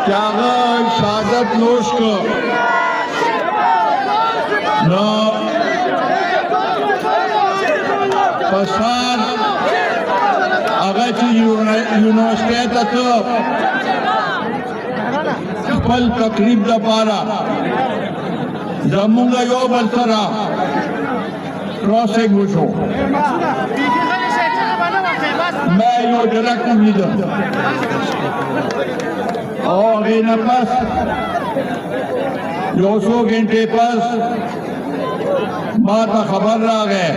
त्यागा शहादत नोश को ना पसार अगची यूनिवर्सिटी तक पल तकरीब दपारा जमुंगा यो बलसरा क्रॉसिंग वुशो मैं यो डायरेक्ट लीडर और इन पास 200 घंटे पास माता खबर रहा गए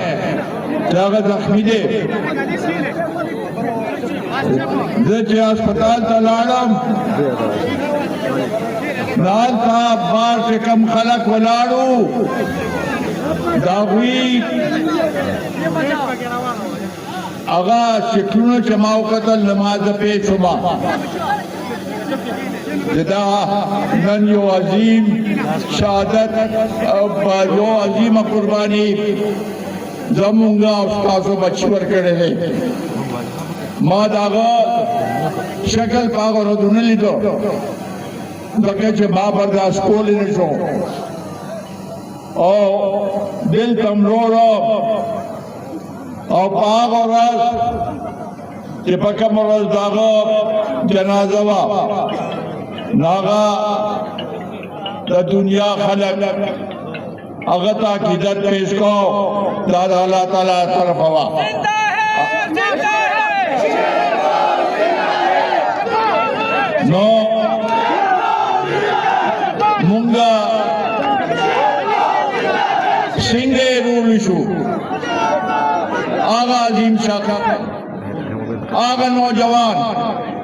जागा जख्मी दे जे अस्पताल तलाड़म लाल साहब बार से कम खलक वलाड़ू दावी आगा शिकलू जमाओ कतल नमाज पे सुबह जदा नन यो अजीम शहादत यो अजीम कुर्बानी जमुंगा उस्तादों बच्चों के रहे माँ दागा शक्ल पागल हो दुनिया ली तो दके चे माँ बर्दाश्त को लेने शो और दिल तमरोड़ो और पाग और राज ये पक्का मरोज दागा जनाज़वा नागा द दुनिया खलक अगता की दर पेश को दादा अल्लाह ताला तरफ हवा नो मुंगा सिंगे रूलिशु आगा अजीम शाखा आगा नौजवान